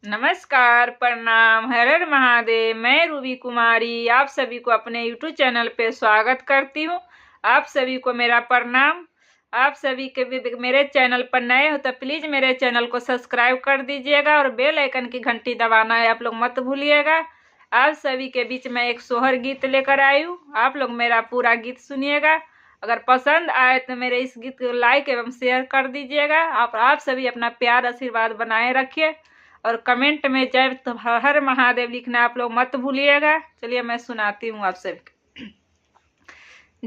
नमस्कार, प्रणाम, हर हर महादेव। मैं रूबी कुमारी आप सभी को अपने यूट्यूब चैनल पे स्वागत करती हूँ। आप सभी को मेरा प्रणाम। आप सभी के भी मेरे चैनल पर नए हो तो प्लीज मेरे चैनल को सब्सक्राइब कर दीजिएगा और बेल आइकन की घंटी दबाना है आप लोग मत भूलिएगा। आप सभी के बीच में एक सोहर गीत लेकर आई हूँ, आप लोग मेरा पूरा गीत सुनिएगा। अगर पसंद आए तो मेरे इस गीत को लाइक एवं शेयर कर दीजिएगा। आप सभी अपना प्यार आशीर्वाद बनाए रखिए और कमेंट में जय तो हर महादेव लिखना आप लोग मत भूलिएगा। चलिए मैं सुनाती हूँ आप सबको।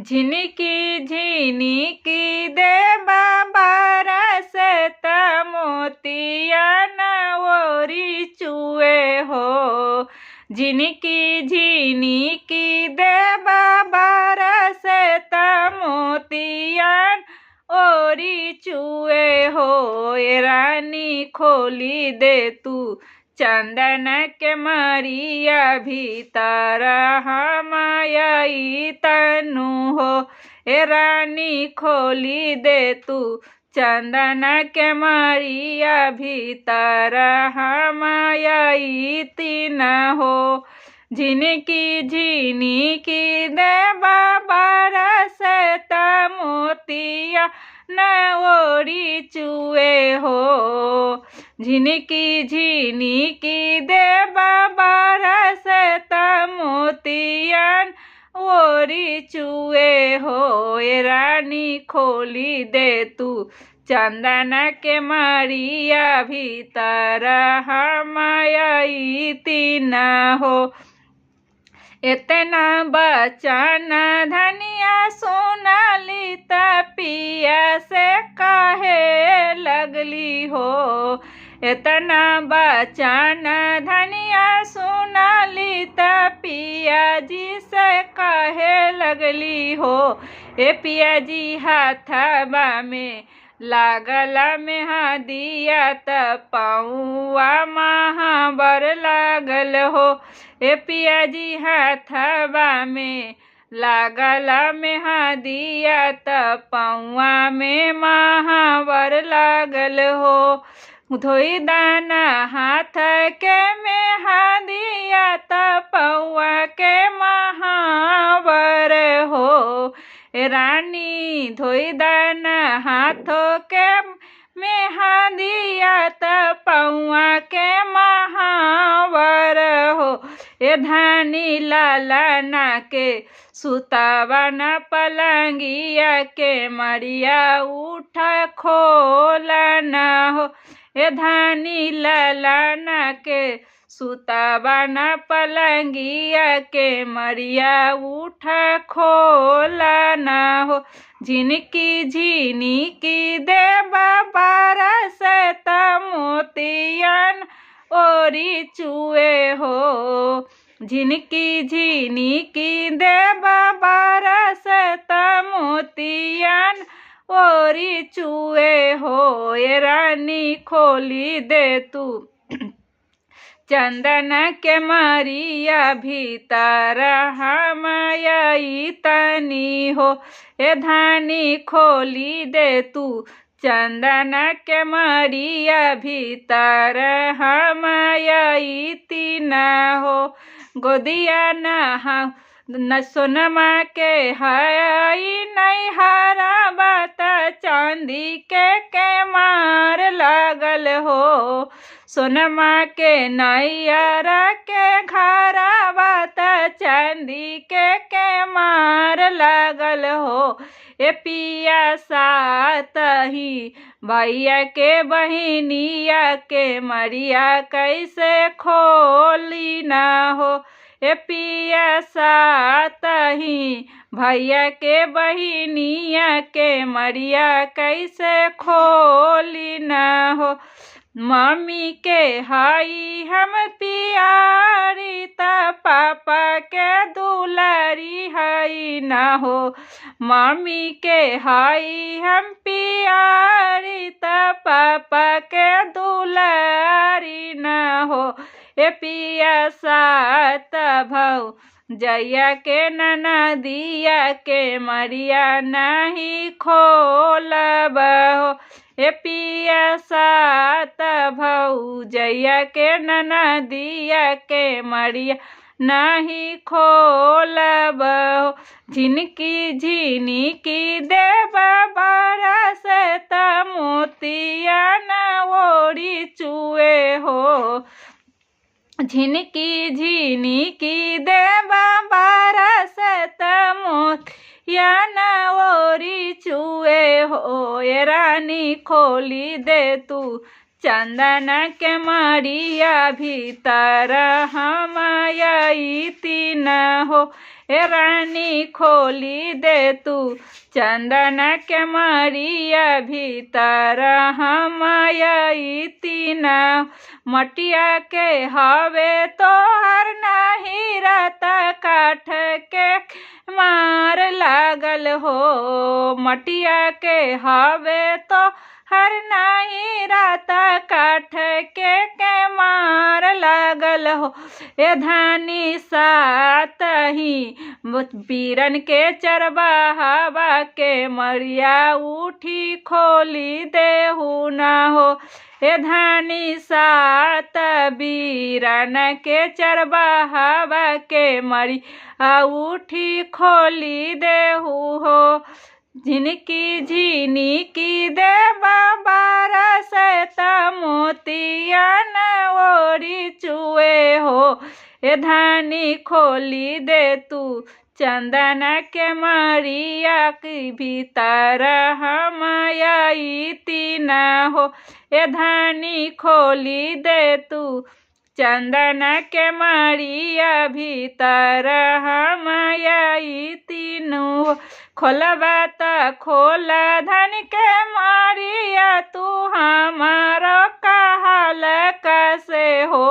झिनकी झिनकी दे बाबा रसत मोतिया नवोरी चुए हो। झिनकी झिनकी दे बाबा रसत मोतिया ओरी चुए हो। ए रानी खोली दे तू चंदन के मरिया भीतर हमाई तनु हो। ए रानी खोली दे तू चंदन के मरिया भीतर हमाई तीन हो। झिनकी झिनकी दे बाबा रसत मोतिया नवोरी चुए हो। झिनकी झिनकी दे बाबा रसत मोतियन ओरी चुए हो। ए रानी खोली दे तू चंदन के मरिया भीतर हमाई तीन हो। इतना बचन धनिया सोनाली पिया से काहे लगली हो। इतना बचन धनिया सोनाली पिया जी से काहे लगली हो। ए पिया जी हाथवा में लागल में दिया त पौआ महाबर लागल हो। ए पिया जी हाथवा में लागल में दिया त पौआ में महाबर लागल हो। धोई दाना हाथ के में दिया त पौआ के महावर हो। ए रानी धोई दाना हाथों के में दिया त पौआ के महावर हो। ए धानी लालना के सुतावा न पलंगिया के मरिया उठा खोला न हो। ए धानी लालना के सुतावा न पलंगिया के मरिया उठा खोला न हो। झिनकी झिनकी दे बाबा रसत मोतियन ओरी चुए हो। झिनकी झिनकी दे बाबा रसत मोतियन ओरी चुए हो। ए रानी खोली दे तू चंदन के मरिया भीतर हमाई तनी हो। ए धानी खोली दे तू चंदन के मरिया भीतर हमाई तीन हो। गोदिया न सोनमा के हई नहीं हरा बात चांदी के मार लागल हो। सोनमा के नैया के घरा बात चांदी के मार लागल हो। ए पिया सात ही भैया के बहिनिया के मरिया कैसे खोली ना हो। ए पिया सात ही भैया के बहिनिया के मरिया कैसे खोली ना हो। मम्मी के हाई हम पियारी त पापा के दुलारी हाई ना हो। मम्मी के हाई हम पियारी त पापा के दुलारी ना हो। ए पिया सात भौ जैया के ननदिया के मरिया नहीं खोलब हो। ए पिया सात भौजैया के ननदिया के मरिया नहीं खोलब झिनकी झिनकी देव बरसत मोतिया न ओरी चुए हो। झिनकी झिनकी देव बरसत मोतिया न ओरी चुए हो। ये रानी खोली दे तू चंदन के मरिया भीतर हम आईती न हो। ए रानी खोली दे तू चंदन के मरिया भीतर हम आईती न। मटिया के हवे तोहर नहीं रहता काठ के मार लागल हो। मटिया के हवे तो हर नहीं रहता काठ के मार लागल हो। ए धानी सात ही बीरन के चरवाहवा के मरिया उठी खोली देहु न हो। ए धानी सात बीरन के चरवाहवा के मरिया उठी खोली देहु हो। झिनकी झिनकी देव बरसत मोतिया न ओरी चुए हो। ए धानी खोली दे तू चंदन के मरिया की भीतर हम आईती न हो। ए धानी खोली दे तू चंदन के मरिया भीतर हम आईती न हो। खोलबा त खोला धन के मरिया तू हमारो कहल कैसे हो।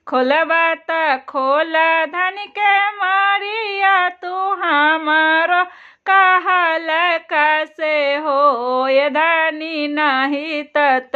खोलबा त खोला धन के मरिया तू हमारो कहल कैसे हो। ये धानी नहीं तत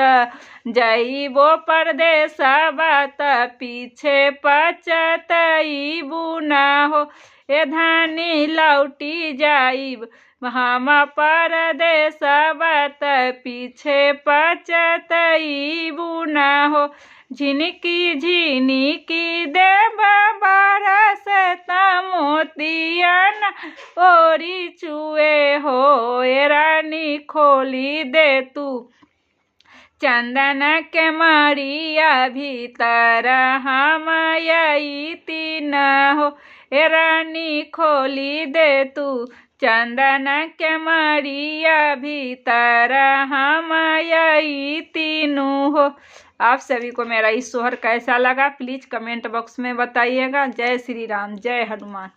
जइबो परदेसवा त पीछे पचतइबू न हो। ए धानी लौटी जाइब हम परदेसवा त पीछे पचतइबू न हो। झिनकी झिनकी देव बरसत मोतिया न ओरी चुए हो। ए रानी खोली दे तू चंदन के मरिया भीतर हम आईती न हो। ए रानी खोली दे तू चंदन के मरिया भीतर हम आईती न हो। आप सभी को मेरा इस सोहर कैसा लगा प्लीज़ कमेंट बॉक्स में बताइएगा। जय श्री राम, जय हनुमान।